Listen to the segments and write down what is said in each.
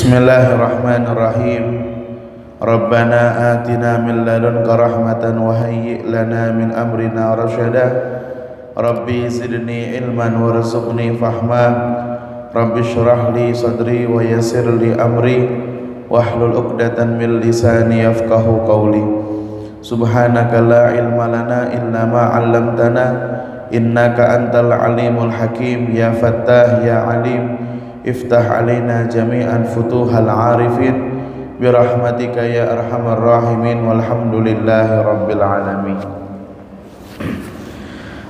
Bismillahirrahmanirrahim. Rabbana atina min ladunka rahmatan wa hayyi' lana min amrina rasyada. Rabbi zidni ilman warzuqni fahma. Rabbi shrah li sadri wa yassir li amri wahlul 'uqdatam min lisani yafqahu qawli. Subhanaka la ilma lana illa ma 'allamtana innaka antal alimul hakim. Ya Fattah ya Alim, iftah alaina jami'an futuhal arifin birahmatika ya arhamar rahimin walhamdulillahi rabbil alamin.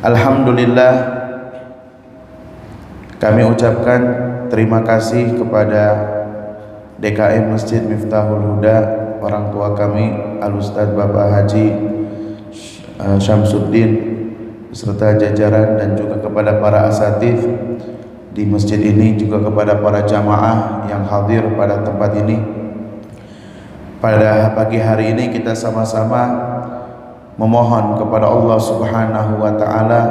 Alhamdulillah, kami ucapkan terima kasih kepada DKM Masjid Miftahul Huda, orang tua kami Al-Ustadz Bapak Haji Syamsuddin beserta jajaran, dan juga kepada para asatidz di masjid ini, juga kepada para jamaah yang hadir pada tempat ini. Pada pagi hari ini kita sama-sama memohon kepada Allah Subhanahu wa ta'ala,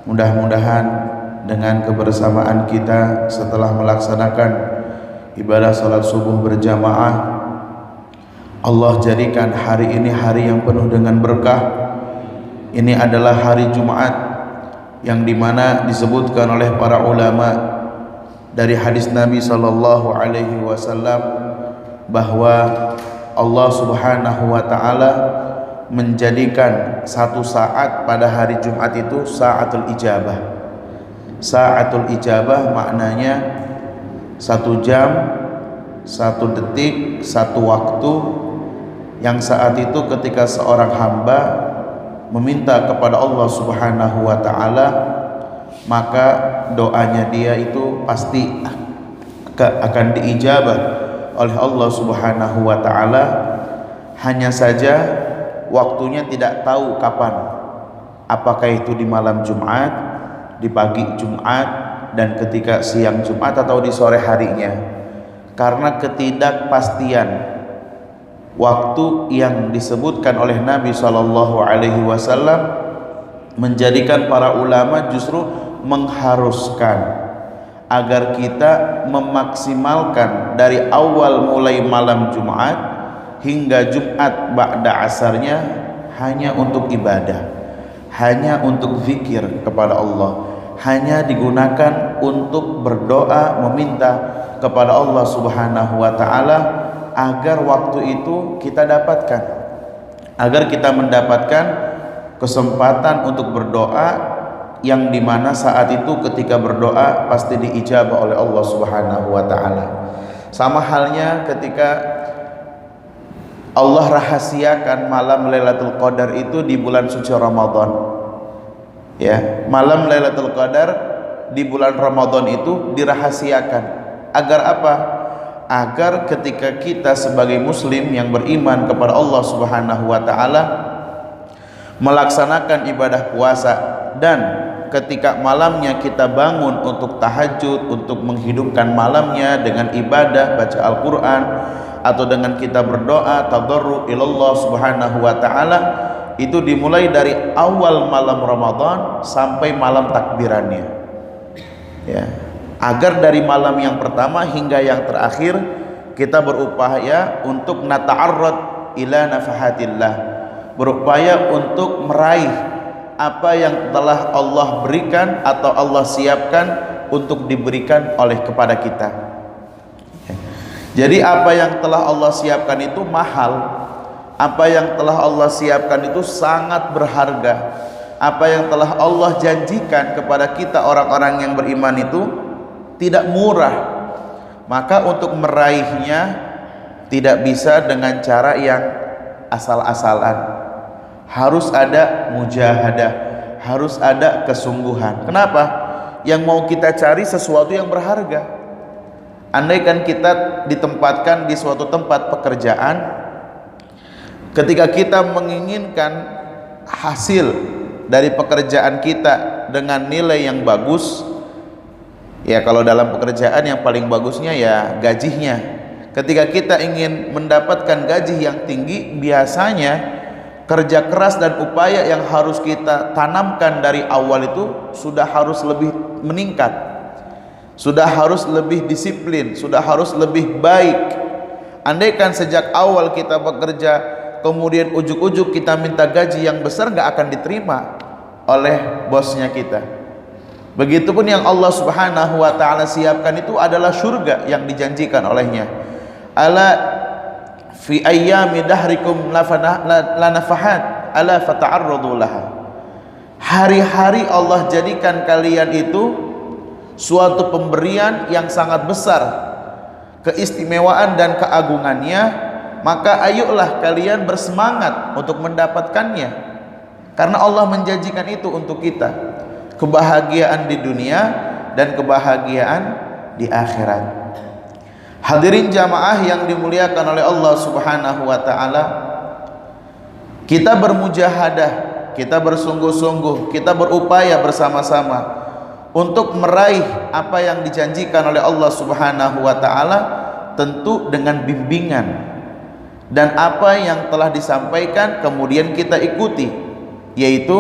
mudah-mudahan dengan kebersamaan kita setelah melaksanakan ibadah salat subuh berjamaah, Allah jadikan hari ini hari yang penuh dengan berkah. Ini adalah hari Jumat yang dimana disebutkan oleh para ulama dari hadis Nabi sallallahu alaihi wasallam bahwa Allah Subhanahu wa ta'ala menjadikan satu saat pada hari Jumat itu sa'atul ijabah. Sa'atul ijabah maknanya 1 jam, 1 detik, 1 waktu, yang saat itu ketika seorang hamba meminta kepada Allah Subhanahu wa ta'ala, maka doanya dia itu pasti akan diijabah oleh Allah Subhanahu wa ta'ala. Hanya saja waktunya tidak tahu kapan, apakah itu di malam Jumat, di pagi Jumat, dan ketika siang Jumat, atau di sore harinya. Karena ketidakpastian waktu yang disebutkan oleh Nabi sallallahu alaihi wasallam menjadikan para ulama justru mengharuskan agar kita memaksimalkan dari awal mulai malam Jumat hingga Jumat ba'da asarnya hanya untuk ibadah, hanya untuk zikir kepada Allah, hanya digunakan untuk berdoa meminta kepada Allah Subhanahu wa ta'ala agar waktu itu kita dapatkan, agar kita mendapatkan kesempatan untuk berdoa, yang dimana saat itu ketika berdoa pasti diijabah oleh Allah Subhanahu wa ta'ala. Sama halnya ketika Allah rahasiakan malam Lailatul Qadar itu di bulan suci Ramadan. Ya, malam Lailatul Qadar di bulan Ramadan itu dirahasiakan. Agar apa? Agar ketika kita sebagai muslim yang beriman kepada Allah Subhanahu wa ta'ala melaksanakan ibadah puasa, dan ketika malamnya kita bangun untuk tahajud, untuk menghidupkan malamnya dengan ibadah baca Al-Quran, atau dengan kita berdoa tadarru ilallah Subhanahu wa ta'ala, itu dimulai dari awal malam Ramadan sampai malam takbirannya, ya. Agar dari malam yang pertama hingga yang terakhir kita berupaya untuk nata'arrad ila nafahatillah, berupaya untuk meraih apa yang telah Allah berikan atau Allah siapkan untuk diberikan oleh kepada kita. Jadi apa yang telah Allah siapkan itu mahal, apa yang telah Allah siapkan itu sangat berharga, apa yang telah Allah janjikan kepada kita orang-orang yang beriman itu tidak murah. Maka untuk meraihnya tidak bisa dengan cara yang asal-asalan, harus ada mujahadah, harus ada kesungguhan. Kenapa? Yang mau kita cari sesuatu yang berharga. Andaikan kita ditempatkan di suatu tempat pekerjaan, ketika kita menginginkan hasil dari pekerjaan kita dengan nilai yang bagus, ya kalau dalam pekerjaan yang paling bagusnya ya gajinya. Ketika kita ingin mendapatkan gaji yang tinggi, biasanya kerja keras dan upaya yang harus kita tanamkan dari awal itu sudah harus lebih meningkat, sudah harus lebih disiplin, sudah harus lebih baik. Andaikan sejak awal kita bekerja, kemudian ujuk-ujuk kita minta gaji yang besar, gak akan diterima oleh bosnya kita. Begitupun yang Allah Subhanahu wa ta'ala siapkan itu adalah surga yang dijanjikan olehnya. Ala fi ayyami dahrikum lanafahat ala fata'arradu laha. Hari-hari Allah jadikan kalian itu suatu pemberian yang sangat besar, keistimewaan dan keagungannya, maka ayolah kalian bersemangat untuk mendapatkannya, karena Allah menjanjikan itu untuk kita, kebahagiaan di dunia dan kebahagiaan di akhirat. Hadirin jamaah yang dimuliakan oleh Allah Subhanahu wa ta'ala, kita bermujahadah, kita bersungguh-sungguh, kita berupaya bersama-sama untuk meraih apa yang dijanjikan oleh Allah Subhanahu wa ta'ala, tentu dengan bimbingan dan apa yang telah disampaikan kemudian kita ikuti, yaitu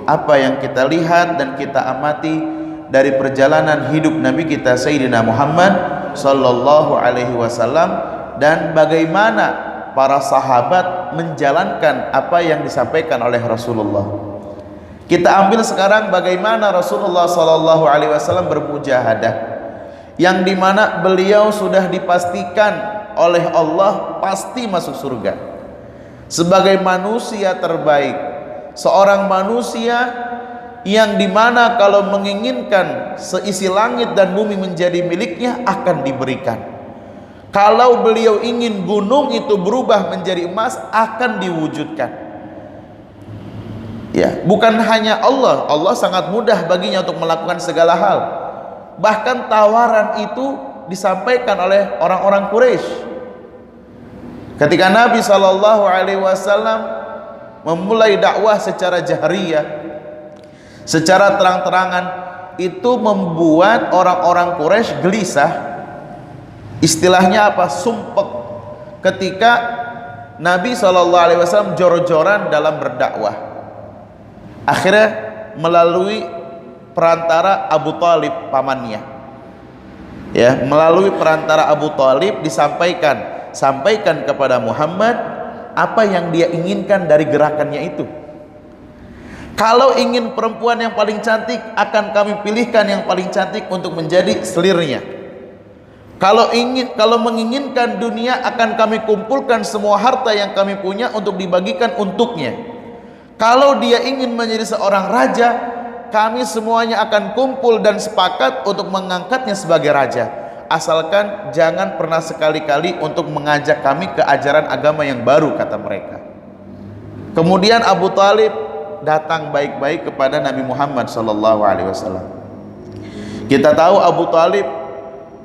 apa yang kita lihat dan kita amati dari perjalanan hidup Nabi kita Sayyidina Muhammad sallallahu alaihi wasallam, dan bagaimana para sahabat menjalankan apa yang disampaikan oleh Rasulullah. Kita ambil sekarang bagaimana Rasulullah sallallahu alaihi wasallam bermujahadah, yang dimana beliau sudah dipastikan oleh Allah pasti masuk surga sebagai manusia terbaik, seorang manusia yang dimana kalau menginginkan seisi langit dan bumi menjadi miliknya akan diberikan. Kalau beliau ingin gunung itu berubah menjadi emas akan diwujudkan. Ya, bukan hanya Allah, Allah sangat mudah baginya untuk melakukan segala hal. Bahkan tawaran itu disampaikan oleh orang-orang Quraisy. Ketika Nabi SAW memulai dakwah secara jahriyah, secara terang-terangan, itu membuat orang-orang Quraisy gelisah. Istilahnya apa? Sumpek. Ketika Nabi SAW jor-joran dalam berdakwah, akhirnya melalui perantara Abu Talib pamannya, ya, melalui perantara Abu Talib sampaikan kepada Muhammad apa yang dia inginkan dari gerakannya itu. Kalau ingin perempuan yang paling cantik, akan kami pilihkan yang paling cantik untuk menjadi selirnya. Kalau menginginkan dunia, akan kami kumpulkan semua harta yang kami punya untuk dibagikan untuknya. Kalau dia ingin menjadi seorang raja, kami semuanya akan kumpul dan sepakat untuk mengangkatnya sebagai raja, asalkan jangan pernah sekali-kali untuk mengajak kami ke ajaran agama yang baru, kata mereka. Kemudian Abu Talib datang baik-baik kepada Nabi Muhammad SAW. Kita tahu Abu Talib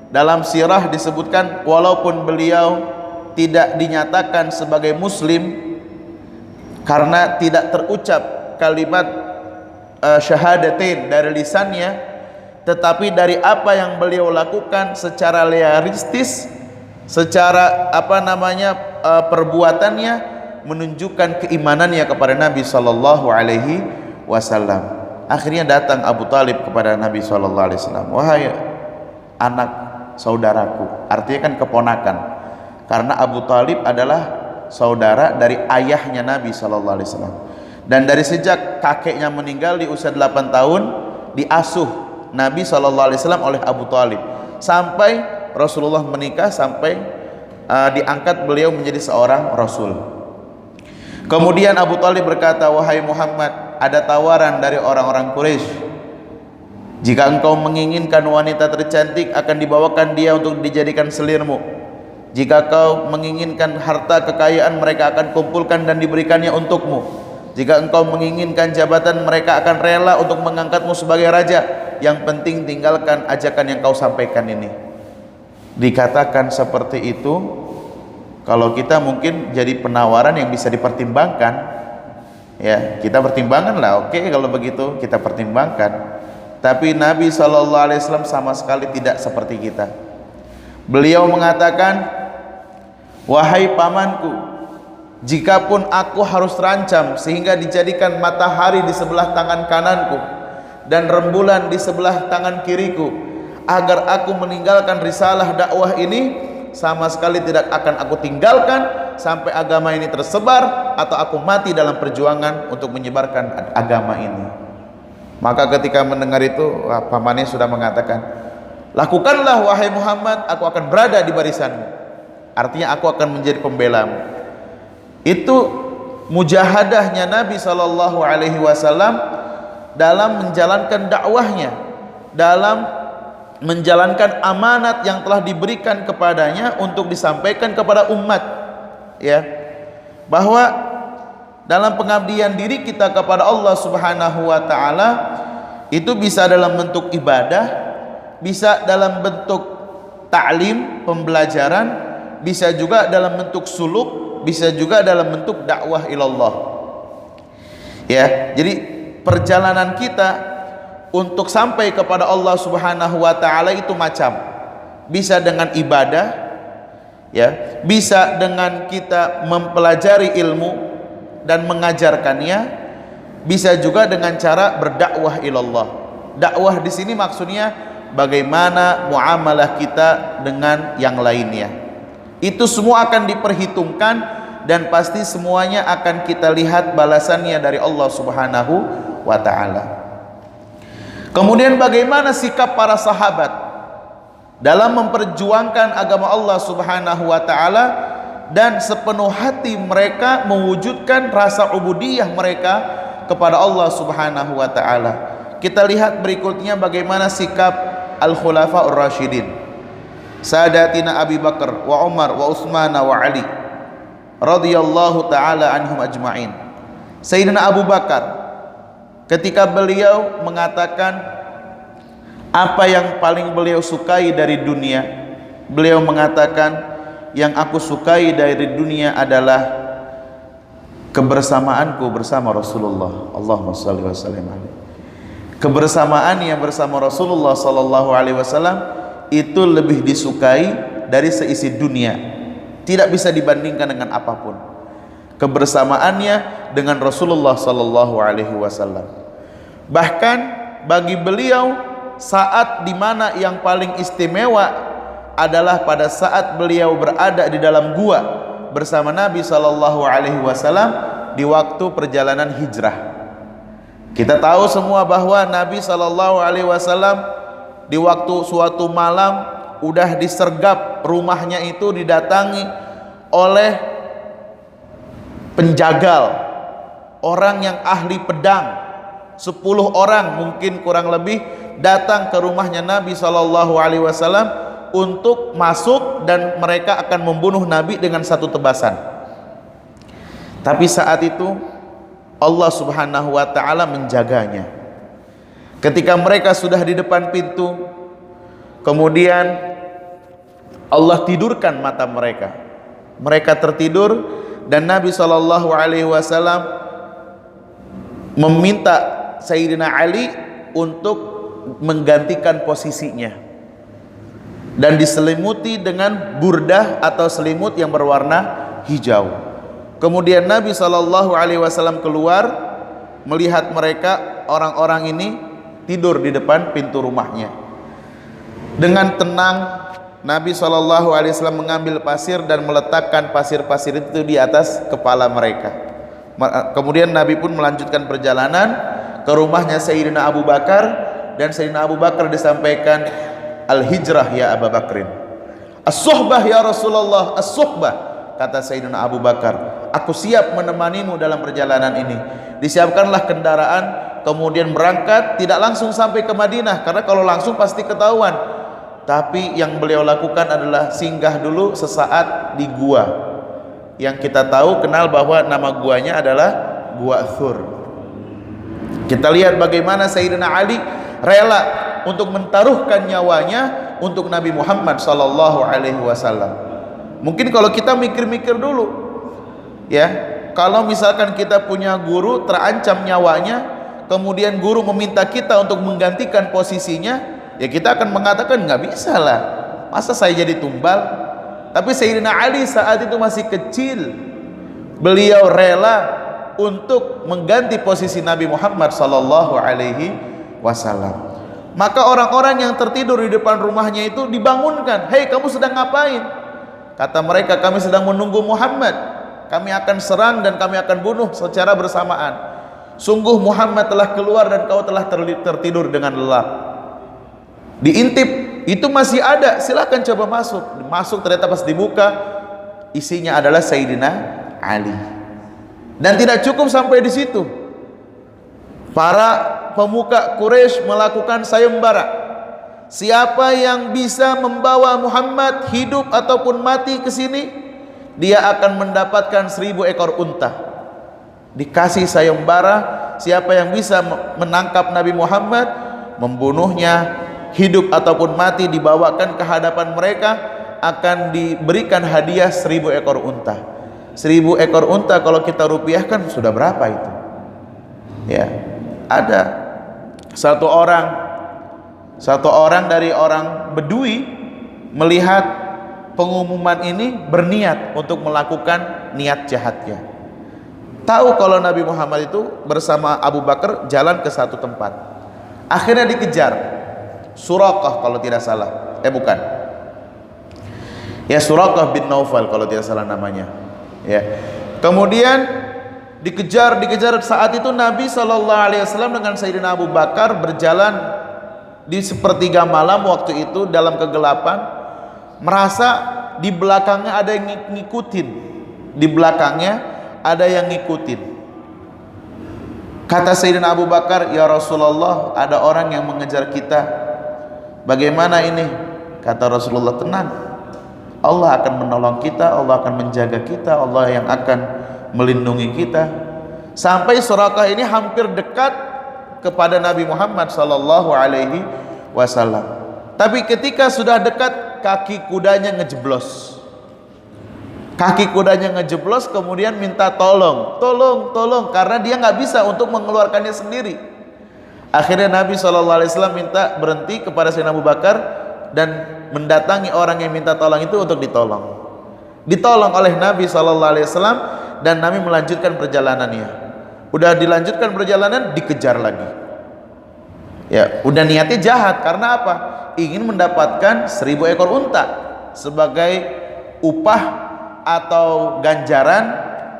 dalam sirah disebutkan, walaupun beliau tidak dinyatakan sebagai muslim karena tidak terucap kalimat syahadatain dari lisannya, tetapi dari apa yang beliau lakukan secara realistis, secara perbuatannya menunjukkan keimanannya kepada Nabi sallallahu alaihi wasallam. Akhirnya datang Abu Talib kepada Nabi sallallahu alaihi wasallam, wahai anak saudaraku, artinya kan keponakan, karena Abu Talib adalah saudara dari ayahnya Nabi sallallahu alaihi wasallam, dan dari sejak kakeknya meninggal di usia 8 tahun diasuh Nabi sallallahu alaihi wasallam oleh Abu Talib sampai Rasulullah menikah, sampai diangkat beliau menjadi seorang rasul. Kemudian Abu Talib berkata, wahai Muhammad, ada tawaran dari orang-orang Quraisy. Jika engkau menginginkan wanita tercantik, akan dibawakan dia untuk dijadikan selirmu. Jika kau menginginkan harta kekayaan, mereka akan kumpulkan dan diberikannya untukmu. Jika engkau menginginkan jabatan, mereka akan rela untuk mengangkatmu sebagai raja. Yang penting tinggalkan ajakan yang kau sampaikan ini. Dikatakan seperti itu, kalau kita mungkin jadi penawaran yang bisa dipertimbangkan, ya kita pertimbangkan lah, oke, kalau begitu kita pertimbangkan. Tapi Nabi SAW sama sekali tidak seperti kita. Beliau mengatakan, wahai pamanku, jikapun aku harus terancam sehingga dijadikan matahari di sebelah tangan kananku dan rembulan di sebelah tangan kiriku, agar aku meninggalkan risalah dakwah ini, sama sekali tidak akan aku tinggalkan sampai agama ini tersebar atau aku mati dalam perjuangan untuk menyebarkan agama ini. Maka ketika mendengar itu, pamannya sudah mengatakan, lakukanlah wahai Muhammad, aku akan berada di barisanmu. Artinya aku akan menjadi pembelamu. Itu mujahadahnya Nabi SAW dalam menjalankan dakwahnya, dalam menjalankan amanat yang telah diberikan kepadanya untuk disampaikan kepada umat, ya, bahwa dalam pengabdian diri kita kepada Allah Subhanahu wa taala itu bisa dalam bentuk ibadah, bisa dalam bentuk ta'lim, pembelajaran, bisa juga dalam bentuk suluk, bisa juga dalam bentuk dakwah ilallah. Ya, jadi perjalanan kita untuk sampai kepada Allah Subhanahu wa taala itu macam, bisa dengan ibadah, ya, bisa dengan kita mempelajari ilmu dan mengajarkannya, bisa juga dengan cara berdakwah ilallah. Dakwah di sini maksudnya bagaimana muamalah kita dengan yang lainnya. Itu semua akan diperhitungkan dan pasti semuanya akan kita lihat balasannya dari Allah Subhanahu wa taala. Kemudian bagaimana sikap para sahabat dalam memperjuangkan agama Allah Subhanahu wa taala dan sepenuh hati mereka mewujudkan rasa ubudiyah mereka kepada Allah Subhanahu wa taala. Kita lihat berikutnya bagaimana sikap al-khulafaur rasyidin, Sadatina Abi Bakar wa Umar wa Utsman wa Ali radhiyallahu taala anhum ajma'in. Sayyidina Abu Bakar ketika beliau mengatakan apa yang paling beliau sukai dari dunia, beliau mengatakan yang aku sukai dari dunia adalah kebersamaanku bersama Rasulullah. Allahumma shalli wa sallim alaihi. Kebersamaan yang bersama Rasulullah sallallahu alaihi wasallam itu lebih disukai dari seisi dunia. Tidak bisa dibandingkan dengan apapun. Kebersamaannya dengan Rasulullah sallallahu alaihi wasallam. Bahkan bagi beliau saat dimana yang paling istimewa adalah pada saat beliau berada di dalam gua bersama Nabi sallallahu alaihi wasallam di waktu perjalanan hijrah. Kita tahu semua bahwa Nabi sallallahu alaihi wasallam di waktu suatu malam udah disergap rumahnya itu, didatangi oleh penjagal, orang yang ahli pedang. 10 orang mungkin kurang lebih datang ke rumahnya Nabi sallallahu alaihi wasallam untuk masuk dan mereka akan membunuh Nabi dengan satu tebasan. Tapi saat itu Allah Subhanahu wa taala menjaganya. Ketika mereka sudah di depan pintu, kemudian Allah tidurkan mata mereka. Mereka tertidur dan Nabi sallallahu alaihi wasallam meminta Sayyidina Ali untuk menggantikan posisinya dan diselimuti dengan burdah atau selimut yang berwarna hijau. Kemudian Nabi SAW keluar melihat mereka, orang-orang ini tidur di depan pintu rumahnya. Dengan tenang Nabi SAW mengambil pasir dan meletakkan pasir-pasir itu di atas kepala mereka. Kemudian Nabi pun melanjutkan perjalanan ke rumahnya Sayyidina Abu Bakar, dan Sayyidina Abu Bakar disampaikan, al-hijrah ya Abu Bakrin, as-suhbah ya Rasulullah, as-suhbah. Kata Sayyidina Abu Bakar, aku siap menemanimu dalam perjalanan ini. Disiapkanlah kendaraan, kemudian berangkat, tidak langsung sampai ke Madinah karena kalau langsung pasti ketahuan. Tapi yang beliau lakukan adalah singgah dulu sesaat di gua yang kita tahu kenal bahwa nama guanya adalah Gua Thur. Kita lihat bagaimana Sayyidina Ali rela untuk mentaruhkan nyawanya untuk Nabi Muhammad sallallahu alaihi wasallam. Mungkin kalau kita mikir-mikir dulu, ya, kalau misalkan kita punya guru terancam nyawanya, kemudian guru meminta kita untuk menggantikan posisinya, ya kita akan mengatakan nggak bisa lah, masa saya jadi tumbal. Tapi Sayyidina Ali saat itu masih kecil, beliau rela untuk mengganti posisi Nabi Muhammad sallallahu alaihi wasallam. Maka orang-orang yang tertidur di depan rumahnya itu dibangunkan. Hei, kamu sedang ngapain? Kata mereka, kami sedang menunggu Muhammad. Kami akan serang dan kami akan bunuh secara bersamaan. Sungguh Muhammad telah keluar dan kau telah tertidur dengan lelap. Diintip, itu masih ada, silakan coba masuk. Masuk, ternyata pas dibuka isinya adalah Sayyidina Ali. Dan tidak cukup sampai di situ. Para pemuka Quraisy melakukan sayembara. Siapa yang bisa membawa Muhammad hidup ataupun mati ke sini, dia akan mendapatkan 1000 ekor unta. Dikasih sayembara, siapa yang bisa menangkap Nabi Muhammad, membunuhnya hidup ataupun mati, dibawakan ke hadapan mereka, akan diberikan hadiah 1000 ekor unta. 1000 ekor unta kalau kita rupiahkan sudah berapa itu? Ya, ada satu orang dari orang Bedui melihat pengumuman ini, berniat untuk melakukan niat jahatnya. Tahu kalau Nabi Muhammad itu bersama Abu Bakar jalan ke satu tempat. Akhirnya dikejar. Suraqah kalau tidak salah. Bukan. Ya, Suraqah bin Naufal kalau tidak salah namanya. Ya. Kemudian dikejar. Saat itu Nabi SAW dengan Sayyidina Abu Bakar berjalan di sepertiga malam waktu itu dalam kegelapan, merasa di belakangnya ada yang ngikutin. Di belakangnya ada yang ngikutin. Kata Sayyidina Abu Bakar, ya Rasulullah, ada orang yang mengejar kita. Bagaimana ini? Kata Rasulullah, tenang, Allah akan menolong kita, Allah akan menjaga kita, Allah yang akan melindungi kita. Sampai Suraqah ini hampir dekat kepada Nabi Muhammad sallallahu alaihi wasallam. Tapi ketika sudah dekat, kaki kudanya ngejeblos. Kemudian minta tolong, karena dia nggak bisa untuk mengeluarkannya sendiri. Akhirnya Nabi SAW minta berhenti kepada Sayyidina Abu Bakar dan mendatangi orang yang minta tolong itu untuk ditolong. Ditolong oleh Nabi SAW dan Nabi melanjutkan perjalanannya. Udah dilanjutkan perjalanan, dikejar lagi. Ya, udah niatnya jahat karena apa? Ingin mendapatkan 1000 ekor unta sebagai upah atau ganjaran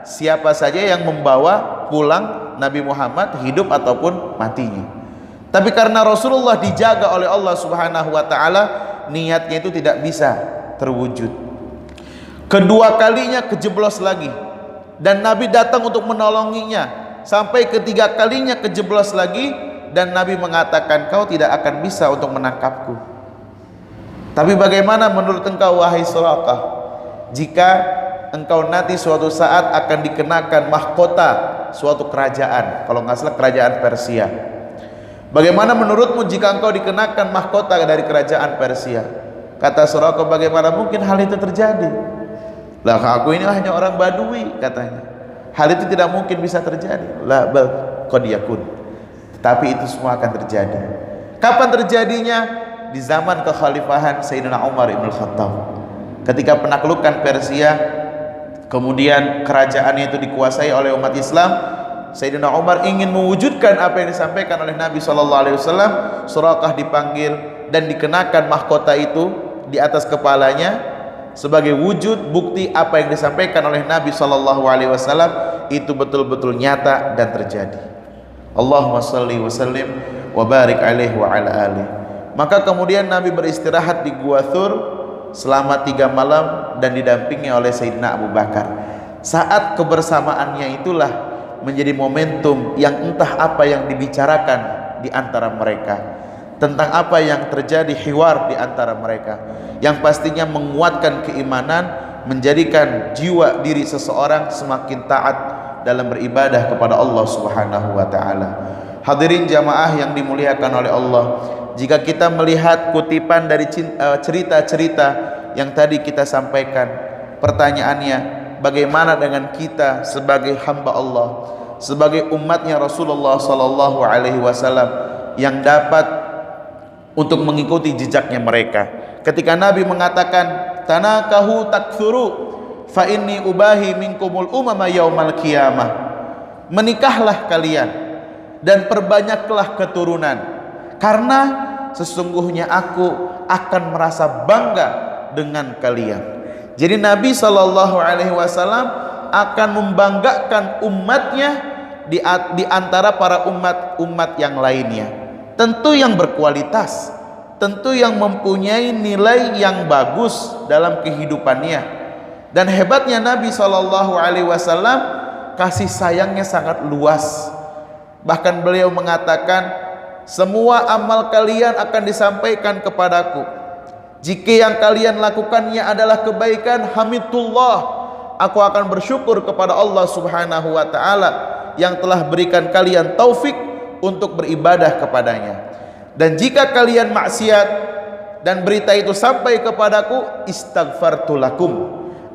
siapa saja yang membawa pulang Nabi Muhammad hidup ataupun matinya. Tapi karena Rasulullah dijaga oleh Allah Subhanahu wa taala, niatnya itu tidak bisa terwujud. Kedua kalinya kejeblos lagi dan Nabi datang untuk menolonginya. Sampai ketiga kalinya kejeblos lagi dan Nabi mengatakan, kau tidak akan bisa untuk menangkapku. Tapi bagaimana menurut engkau wahai Suraqah, jika engkau nanti suatu saat akan dikenakan mahkota suatu kerajaan, kalau nggak salah kerajaan Persia. Bagaimana menurutmu jika engkau dikenakan mahkota dari kerajaan Persia? Kata Suraqah, bagaimana mungkin hal itu terjadi? Lah, aku ini hanya orang Badui, katanya. Hal itu tidak mungkin bisa terjadi. La bal qad yakun. Tapi itu semua akan terjadi. Kapan terjadinya? Di zaman kekhalifahan Sayyidina Umar ibn Khattab. Ketika penaklukan Persia, kemudian kerajaannya itu dikuasai oleh umat Islam, Sayyidina Umar ingin mewujudkan apa yang disampaikan oleh Nabi SAW. Suraqah dipanggil dan dikenakan mahkota itu di atas kepalanya sebagai wujud bukti apa yang disampaikan oleh Nabi SAW itu betul-betul nyata dan terjadi. Allahumma salli wa sallim wa barik alaihi wa ala alihi. Maka kemudian Nabi beristirahat di Gua Thur selama 3 malam dan didampingi oleh Sayyidina Abu Bakar. Saat kebersamaannya itulah menjadi momentum yang entah apa yang dibicarakan di antara mereka, tentang apa yang terjadi hiwar di antara mereka, yang pastinya menguatkan keimanan, menjadikan jiwa diri seseorang semakin taat dalam beribadah kepada Allah Subhanahu wa taala. Hadirin jamaah yang dimuliakan oleh Allah, jika kita melihat kutipan dari cerita-cerita yang tadi kita sampaikan, pertanyaannya, bagaimana dengan kita sebagai hamba Allah, sebagai umatnya Rasulullah sallallahu alaihi wasallam yang dapat untuk mengikuti jejaknya mereka? Ketika Nabi mengatakan, tanakahu takthuru fa inni ubahi minkumul umama yaumal qiyamah, menikahlah kalian dan perbanyaklah keturunan, karena sesungguhnya aku akan merasa bangga dengan kalian. Jadi Nabi SAW akan membanggakan umatnya di antara para umat yang lainnya. Tentu yang berkualitas, tentu yang mempunyai nilai yang bagus dalam kehidupannya. Dan hebatnya Nabi SAW, kasih sayangnya sangat luas. Bahkan beliau mengatakan, semua amal kalian akan disampaikan kepadaku. Jika yang kalian lakukannya adalah kebaikan, hamidullah, aku akan bersyukur kepada Allah Subhanahu wa taala yang telah berikan kalian taufik untuk beribadah kepadanya. Dan jika kalian maksiat dan berita itu sampai kepadaku, istaghfartu lakum,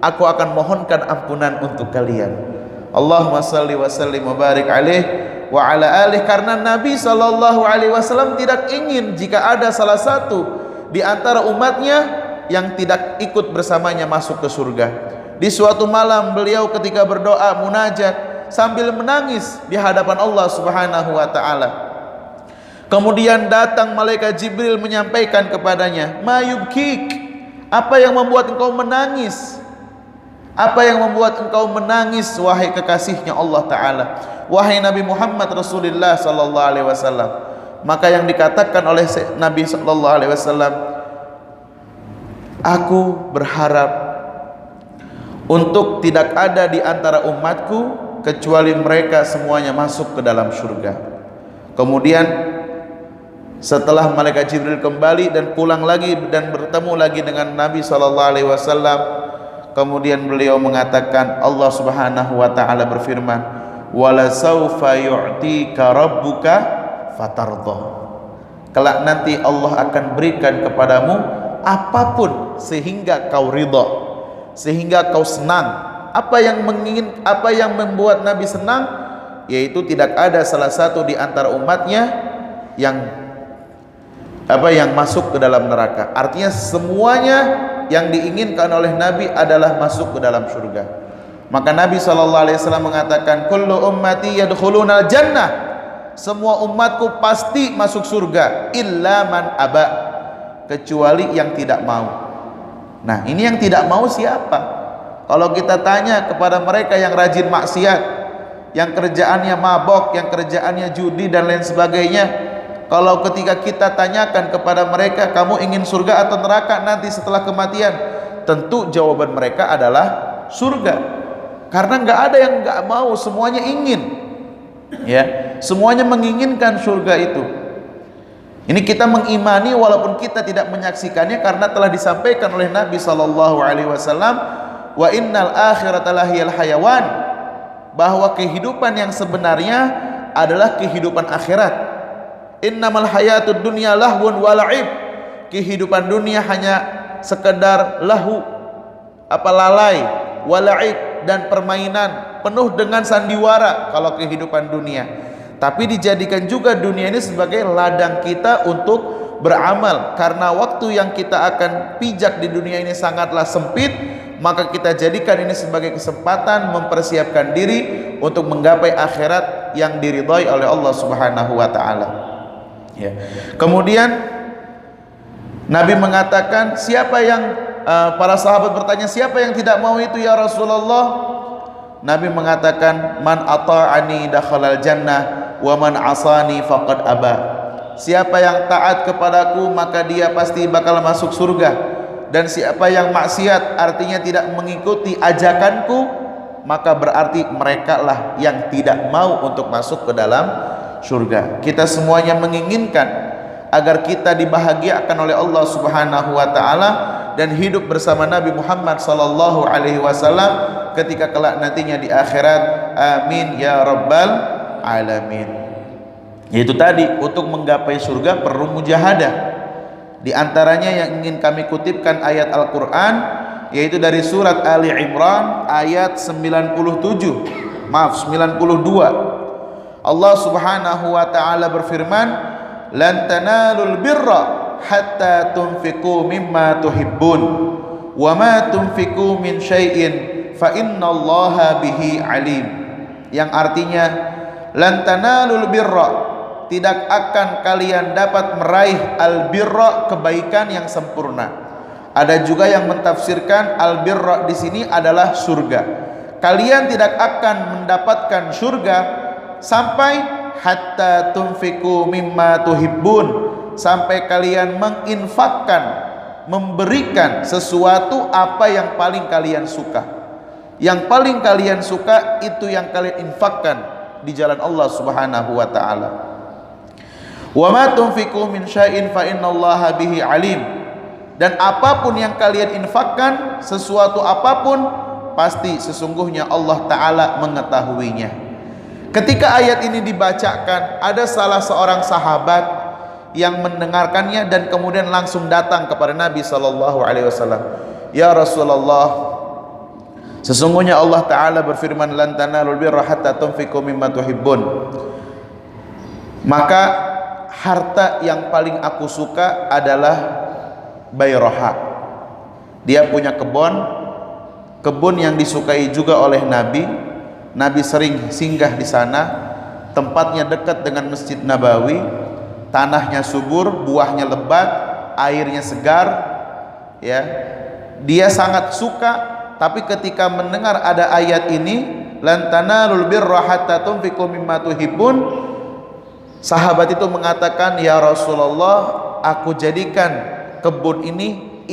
aku akan mohonkan ampunan untuk kalian. Allahumma salli wa sallim wa barik alaih wa ala alih. Karena Nabi SAW tidak ingin jika ada salah satu di antara umatnya yang tidak ikut bersamanya masuk ke surga. Di suatu malam beliau ketika berdoa munajat sambil menangis di hadapan Allah Subhanahu wa taala. Kemudian datang malaikat Jibril menyampaikan kepadanya, "Ma yubkik?" Apa yang membuat engkau menangis? Apa yang membuat engkau menangis wahai kekasihnya Allah Ta'ala, wahai Nabi Muhammad Rasulullah Sallallahu Alaihi Wasallam? Maka yang dikatakan oleh Nabi Sallallahu Alaihi Wasallam, aku berharap untuk tidak ada di antara umatku kecuali mereka semuanya masuk ke dalam surga. Kemudian setelah malaikat Jibril kembali dan pulang lagi dan bertemu lagi dengan Nabi Sallallahu Alaihi Wasallam, kemudian beliau mengatakan, Allah Subhanahu wa taala berfirman, "Wala saufa yu'tika rabbuka fatardha." Kelak nanti Allah akan berikan kepadamu apapun sehingga kau ridha, sehingga kau senang. Apa yang membuat Nabi senang? Yaitu tidak ada salah satu di antara umatnya yang masuk ke dalam neraka. Artinya semuanya yang diinginkan oleh Nabi adalah masuk ke dalam surga. Maka Nabi SAW mengatakan, kullu ummati yadkhulunal jannah, semua umatku pasti masuk surga, illa man aba, kecuali yang tidak mau. Nah, ini yang tidak mau siapa? Kalau kita tanya kepada mereka yang rajin maksiat, yang kerjaannya mabok, yang kerjaannya judi dan lain sebagainya, kalau ketika kita tanyakan kepada mereka, kamu ingin surga atau neraka nanti setelah kematian? Tentu jawaban mereka adalah surga. Karena nggak ada yang nggak mau, semuanya ingin. Ya, semuanya menginginkan surga itu. Ini kita mengimani walaupun kita tidak menyaksikannya, karena telah disampaikan oleh Nabi SAW, wa innal akhirata lahiyal hayawan, bahwa kehidupan yang sebenarnya adalah kehidupan akhirat. Innamal hayatud dunya lahwun wa la'ib, kehidupan dunia hanya sekedar lahu, lalai, wa la'ib, dan permainan, penuh dengan sandiwara kalau kehidupan dunia. Tapi dijadikan juga dunia ini sebagai ladang kita untuk beramal, karena waktu yang kita akan pijak di dunia ini sangatlah sempit. Maka kita jadikan ini sebagai kesempatan mempersiapkan diri untuk menggapai akhirat yang diridhai oleh Allah Subhanahu wa taala. Ya. Kemudian Nabi mengatakan, siapa yang para sahabat bertanya, siapa yang tidak mau itu ya Rasulullah? Nabi mengatakan, man ata'ani dakhalal jannah wa man asani faqad aba. Siapa yang taat kepadaku maka dia pasti bakal masuk surga, dan siapa yang maksiat artinya tidak mengikuti ajakanku, maka berarti mereka lah yang tidak mau untuk masuk ke dalam surga. Kita semuanya menginginkan agar kita dibahagiakan oleh Allah Subhanahu wa taala dan hidup bersama Nabi Muhammad sallallahu alaihi wasallam ketika kelak nantinya di akhirat. Amin ya rabbal alamin. Yaitu tadi, untuk menggapai surga perlu mujahadah. Di antaranya yang ingin kami kutipkan ayat Al-Qur'an, yaitu dari surat Ali Imran ayat 92. Allah Subhanahu wa taala berfirman, lan tanalul birra hatta tunfiqu mimma tuhibbun wa ma tunfiqu min syai'in fa innallaha bihi alim. Yang artinya, lan tanalul birra, tidak akan kalian dapat meraih al-birra, kebaikan yang sempurna. Ada juga yang mentafsirkan al-birra di sini adalah surga. Kalian tidak akan mendapatkan surga sampai hatta tunfiku mimma tuhibbun, sampai kalian menginfakkan, memberikan sesuatu apa yang paling kalian suka. Yang paling kalian suka itu yang kalian infakkan di jalan Allah Subhanahu wa taala. Wa ma tunfiqu min syai'in fa innallaha bihi alim. Dan apapun yang kalian infakkan, sesuatu apapun, pasti sesungguhnya Allah taala mengetahuinya. Ketika ayat ini dibacakan, ada salah seorang sahabat yang mendengarkannya dan kemudian langsung datang kepada Nabi sallallahu alaihi wasallam. Ya Rasulullah, sesungguhnya Allah taala berfirman, lan tanalul birra hatta tunfiqu mimma tuhibbun. Maka harta yang paling aku suka adalah Bayroha. Dia punya kebun yang disukai juga oleh Nabi. Nabi sering singgah di sana. Tempatnya dekat dengan Masjid Nabawi. Tanahnya subur, buahnya lebat, airnya segar. Ya, dia sangat suka. Tapi ketika mendengar ada ayat ini, lan tanalul birra hatta tunfiqu mimma tuhibbun, sahabat itu mengatakan, ya Rasulullah, aku jadikan kebun ini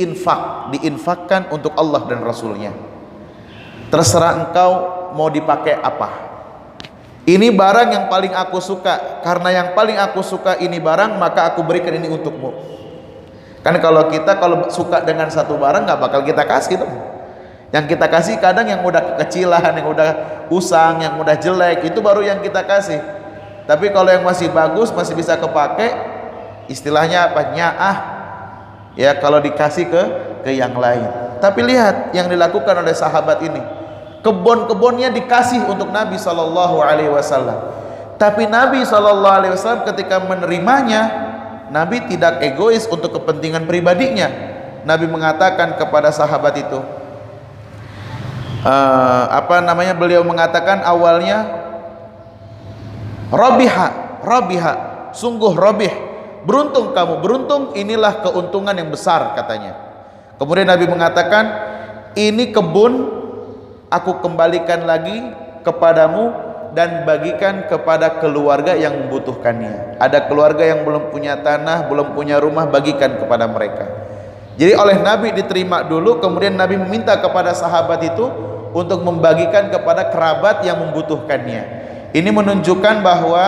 diinfakkan untuk Allah dan Rasulnya. Terserah engkau mau dipakai apa. Ini barang yang paling aku suka. Karena yang paling aku suka ini barang, maka aku berikan ini untukmu. Kan kalau kita suka dengan satu barang nggak bakal kita kasih tuh. Yang kita kasih kadang yang udah kekecilan, yang udah usang, yang udah jelek, itu baru yang kita kasih. Tapi kalau yang masih bagus, masih bisa kepake, istilahnya apa? Nyaah. Ya, kalau dikasih ke yang lain. Tapi lihat yang dilakukan oleh sahabat ini. Kebun-kebunnya dikasih untuk Nabi sallallahu alaihi wasallam. Tapi Nabi sallallahu alaihi wasallam ketika menerimanya, Nabi tidak egois untuk kepentingan pribadinya. Nabi mengatakan kepada sahabat itu, beliau mengatakan awalnya, Rabiha, sungguh Rabih, beruntung kamu, beruntung, inilah keuntungan yang besar, katanya. Kemudian Nabi mengatakan, ini kebun aku kembalikan lagi kepadamu dan bagikan kepada keluarga yang membutuhkannya. Ada keluarga yang belum punya tanah, belum punya rumah, bagikan kepada mereka. Jadi oleh Nabi diterima dulu, kemudian Nabi meminta kepada sahabat itu untuk membagikan kepada kerabat yang membutuhkannya. Ini menunjukkan bahwa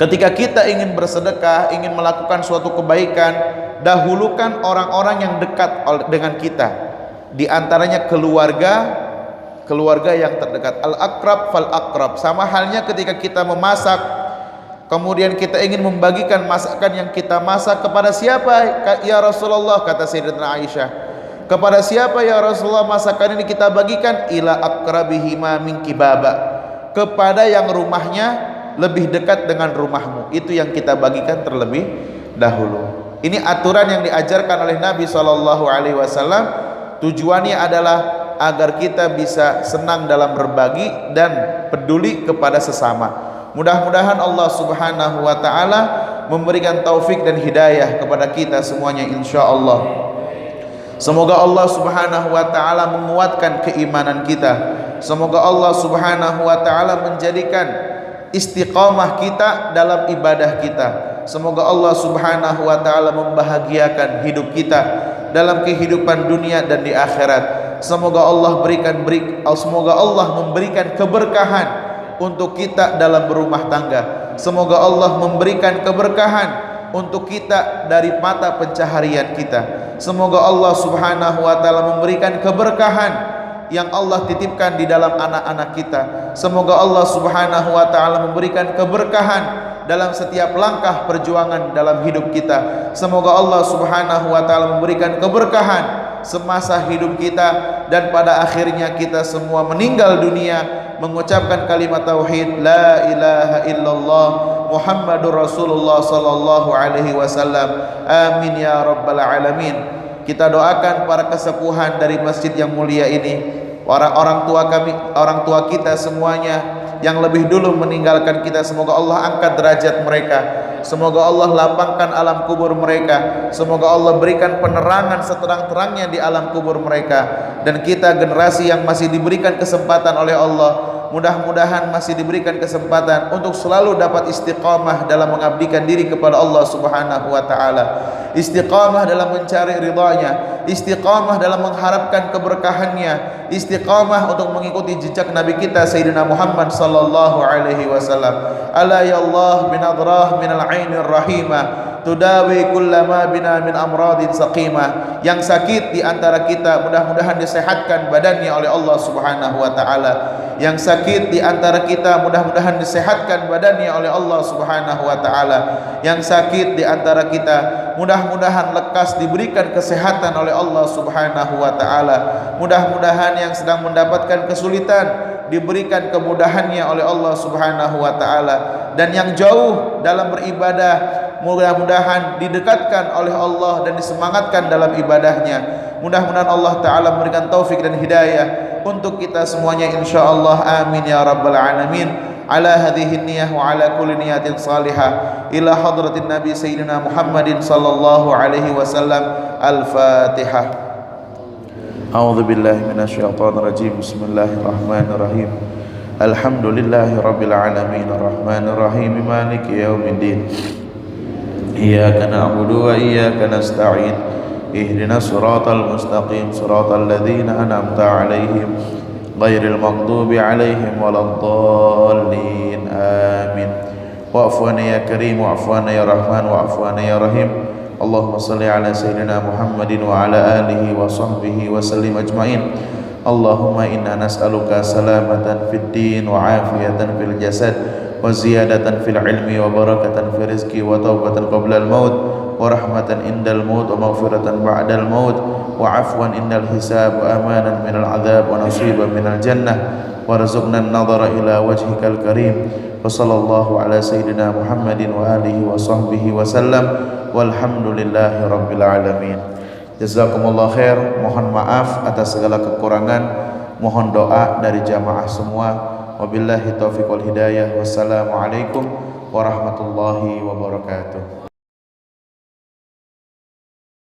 ketika kita ingin bersedekah, ingin melakukan suatu kebaikan, dahulukan orang-orang yang dekat dengan kita. Di antaranya keluarga yang terdekat. Al-aqrab fal-aqrab. Sama halnya ketika kita memasak, kemudian kita ingin membagikan masakan yang kita masak kepada siapa? Ya Rasulullah, kata Sayyidatina Aisyah. Kepada siapa ya Rasulullah masakan ini kita bagikan? Ila aqrabihima min kibaba. Kepada yang rumahnya lebih dekat dengan rumahmu. Itu yang kita bagikan terlebih dahulu. Ini aturan yang diajarkan oleh Nabi SAW. Tujuannya adalah agar kita bisa senang dalam berbagi dan peduli kepada sesama. Mudah-mudahan Allah Subhanahu wa taala memberikan taufik dan hidayah kepada kita semuanya insyaallah. Semoga Allah Subhanahu wa taala menguatkan keimanan kita. Semoga Allah Subhanahu wa taala menjadikan istiqamah kita dalam ibadah kita. Semoga Allah Subhanahu wa taala membahagiakan hidup kita dalam kehidupan dunia dan di akhirat. Semoga Allah memberikan keberkahan untuk kita dalam berumah tangga. Semoga Allah memberikan keberkahan untuk kita dari mata pencaharian kita. Semoga Allah Subhanahu wa taala memberikan keberkahan yang Allah titipkan di dalam anak-anak kita. Semoga Allah Subhanahu wa taala memberikan keberkahan dalam setiap langkah perjuangan dalam hidup kita. Semoga Allah Subhanahu wa taala memberikan keberkahan semasa hidup kita dan pada akhirnya kita semua meninggal dunia mengucapkan kalimat tauhid la ilaha illallah Muhammadur Rasulullah sallallahu alaihi wasallam. Amin ya rabbal alamin. Kita doakan para kesepuhan dari masjid yang mulia ini, para orang tua kita semuanya yang lebih dulu meninggalkan kita, semoga Allah angkat derajat mereka, semoga Allah lapangkan alam kubur mereka, semoga Allah berikan penerangan seterang-terangnya di alam kubur mereka. Dan kita generasi yang masih diberikan kesempatan oleh Allah, mudah-mudahan masih diberikan kesempatan untuk selalu dapat istiqamah dalam mengabdikan diri kepada Allah Subhanahu wa taala, istiqamah dalam mencari ridha-Nya, istiqamah dalam mengharapkan keberkahannya, istiqamah untuk mengikuti jejak Nabi kita Sayyidina Muhammad sallallahu alaihi wasallam. Ala ya Allah binadrah minal ainir rahimah tudawi kullama bina min amradin saqimah. Yang sakit di antara kita mudah-mudahan disehatkan badannya oleh Allah Subhanahu wa taala. Yang sakit di antara kita mudah-mudahan disehatkan badannya oleh Allah Subhanahu wa taala. Yang sakit di antara kita mudah-mudahan lekas diberikan kesehatan oleh Allah Subhanahu wa taala. Mudah-mudahan yang sedang mendapatkan kesulitan diberikan kemudahannya oleh Allah Subhanahu wa taala, dan yang jauh dalam beribadah mudah-mudahan didekatkan oleh Allah dan disemangatkan dalam ibadahnya. Mudah-mudahan Allah taala memberikan taufik dan hidayah untuk kita semuanya insyaallah, amin ya rabbal alamin. Ala hadhihi niyyah wa ala kulli niyatin salihah ila hadratin nabi sayyidina Muhammadin sallallahu alaihi wasallam. Al-Fatihah. A'udzu billahi minasyaitonir rajim. Bismillahirrahmanirrahim. Alhamdulillahi rabbil alamin arrahmanir rahim maliki yaumiddin. Iyyaka na'budu wa iyyaka nasta'in. Ihdinas siratal mustaqim, siratal ladzina an'amta 'alaihim ghairil maghdubi 'alaihim waladdallin. Amin. Wa'fu 'anna ya karim, wa'fu 'anna ya rahman, wa'fu 'anna ya rahim. Allahumma salli ala sayyidina Muhammadin wa ala alihi wa sahbihi wa sallim ajma'in. Allahumma inna nas'aluka salamatan fid din wa afiyatan fil jasad wa ziyadatan fil ilmi wa barakatan fil rizqi wa taubatan qabla al maut wa rahmatan indal maut wa maghfiratan ba'dal maut wa afwan indal hisab wa amanan minal adhab wa nasiban minal jannah warzuqna an-nadhara ila wajhikal karim. Wa sallallahu ala sayyidina Muhammadin wa alihi wa sahbihi wa sallam walhamdulillahi rabbil alamin. Jazakumullah khair. Mohon maaf atas segala kekurangan, mohon doa dari jamaah semua. Wabillahi taufiq wal hidayah. Wassalamualaikum warahmatullahi wabarakatuh.